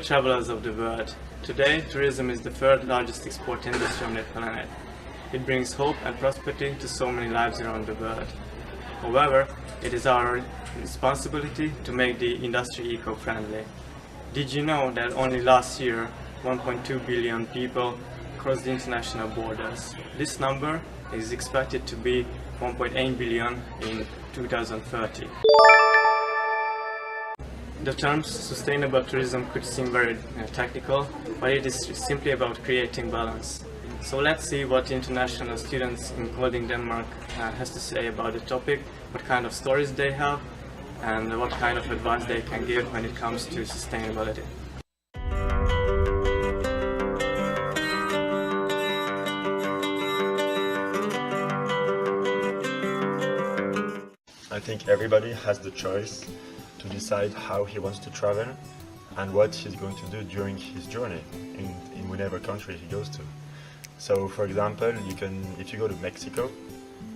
Dear travelers of the world, today tourism is the third largest export industry on the planet. It brings hope and prosperity to so many lives around the world. However, it is our responsibility to make the industry eco-friendly. Did you know that only last year 1.2 billion people crossed the international borders? This number is expected to be 1.8 billion in 2030. The term sustainable tourism could seem very technical, but it is simply about creating balance. So let's see what international students, including Denmark, has to say about the topic, what kind of stories they have, and what kind of advice they can give when it comes to sustainability. I think everybody has the choice to decide how he wants to travel and what he's going to do during his journey in whatever country he goes to. So for example, if you go to Mexico,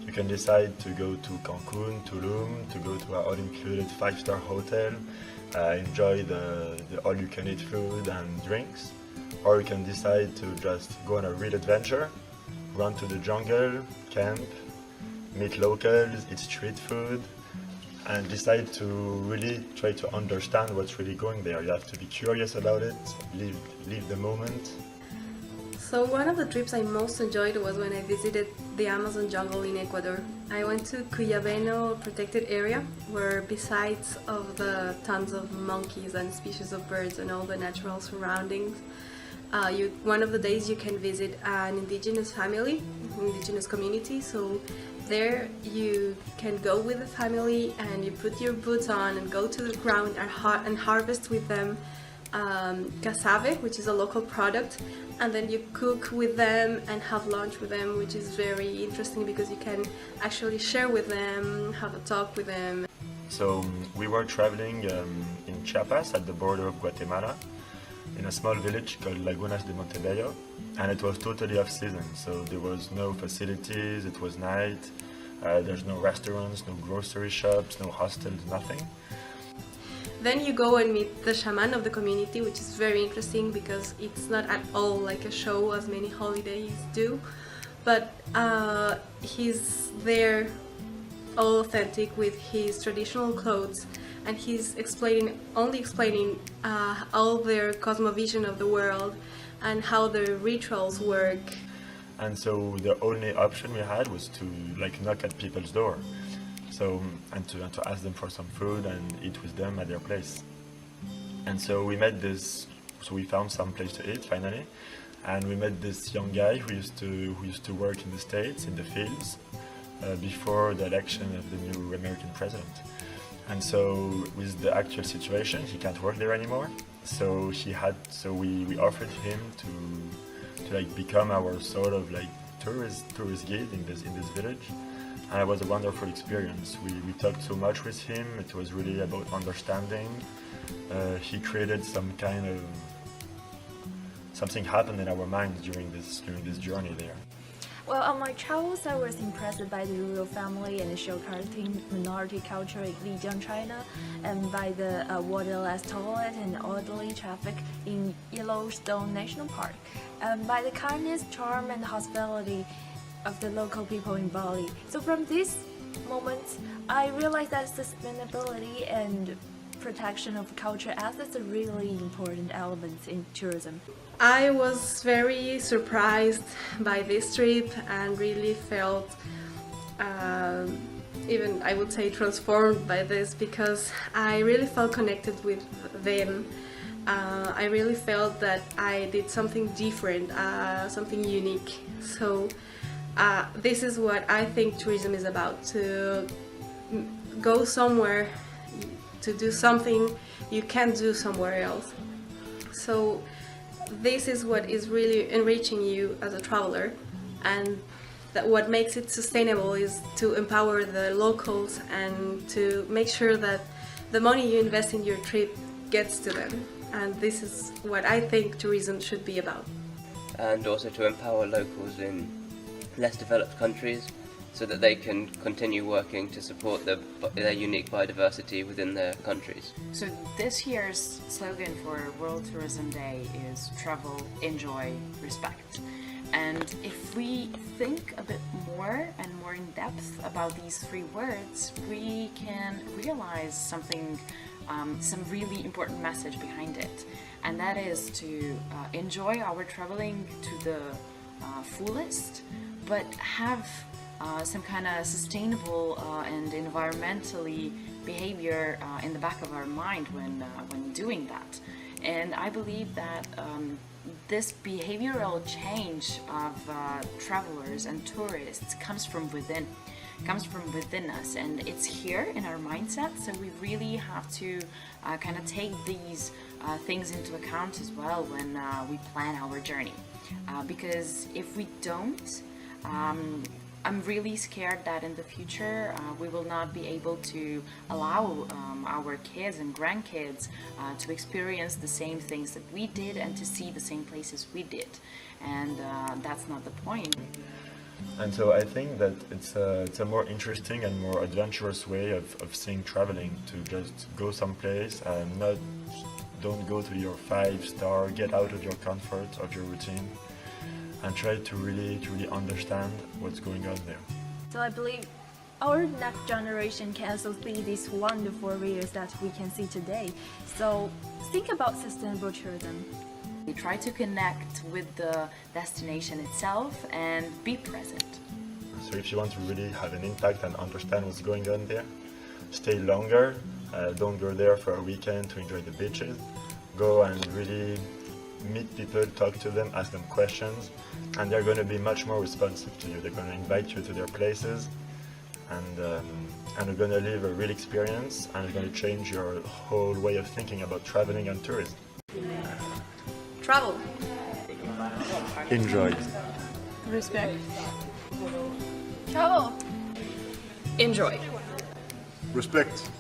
you can decide to go to Cancun, Tulum, to go to an all-included 5-star hotel, enjoy the all-you-can-eat food and drinks. Or you can decide to just go on a real adventure, run to the jungle, camp, meet locals, eat street food, and decide to really try to understand what's really going there. You have to be curious about it, live the moment. So one of the trips I most enjoyed was when I visited the Amazon jungle in Ecuador. I went to Cuyabeno protected area, where besides of the tons of monkeys and species of birds and all the natural surroundings, one of the days you can visit an indigenous family, indigenous community. So there you can go with the family and you put your boots on and go to the ground and harvest with them cassave, which is a local product, and then you cook with them and have lunch with them, which is very interesting because you can actually share with them, have a talk with them. So we were traveling in Chiapas at the border of Guatemala, in a small village called Lagunas de Montebello, and it was totally off season, so there was no facilities, it was night, there's no restaurants, no grocery shops, no hostels, nothing. Then you go and meet the shaman of the community, which is very interesting because it's not at all like a show as many holidays do, but he's there all authentic with his traditional clothes, and he's only explaining all their cosmovision of the world and how the rituals work. And so the only option we had was to knock at people's door. So, and to ask them for some food and eat with them at their place. And so we found some place to eat finally, and we met this young guy who used to work in the States, in the fields, before the election of the new American president. And so with the actual situation, he can't work there anymore. So we offered him to become our sort of tourist guide in this village. And it was a wonderful experience. We talked so much with him. It was really about understanding. He created something happened in our minds during this journey there. Well, on my travels, I was impressed by the rural family and the sheltering minority culture in Lijiang, China, and by the waterless toilet and orderly traffic in Yellowstone National Park, and by the kindness, charm, and hospitality of the local people in Bali. So from these moments, I realized that sustainability and protection of culture assets are really important elements in tourism. I was very surprised by this trip and really felt, even I would say, transformed by this, because I really felt connected with them. I really felt that I did something different, something unique. So this is what I think tourism is about: to go somewhere, to do something you can't do somewhere else. So this is what is really enriching you as a traveler, and that what makes it sustainable is to empower the locals and to make sure that the money you invest in your trip gets to them. And this is what I think tourism should be about. And also to empower locals in less developed countries so that they can continue working to support their unique biodiversity within their countries. So this year's slogan for World Tourism Day is travel, enjoy, respect. And if we think a bit more and more in depth about these 3 words, we can realize something, some really important message behind it. And that is to enjoy our traveling to the fullest, but have some kind of sustainable and environmentally behavior in the back of our mind when doing that. And I believe that this behavioral change of travelers and tourists comes from within us, and it's here in our mindset. So we really have to kind of take these things into account as well when we plan our journey, because if we don't, I'm really scared that in the future we will not be able to allow our kids and grandkids to experience the same things that we did and to see the same places we did, and that's not the point. And so I think that it's a more interesting and more adventurous way of seeing traveling, to just go someplace and don't go to your 5-star, get out of your comfort, of your routine, and try to really understand what's going on there. So I believe our next generation can also see these wonderful areas that we can see today. So think about sustainable tourism. We try to connect with the destination itself and be present. So if you want to really have an impact and understand what's going on there, stay longer. Don't go there for a weekend to enjoy the beaches. Go and really meet people, talk to them, ask them questions, and they're going to be much more responsive to you. They're going to invite you to their places, and they're going to live a real experience, and it's going to change your whole way of thinking about traveling and tourism. Travel. Enjoy. Respect. Travel. Enjoy. Respect.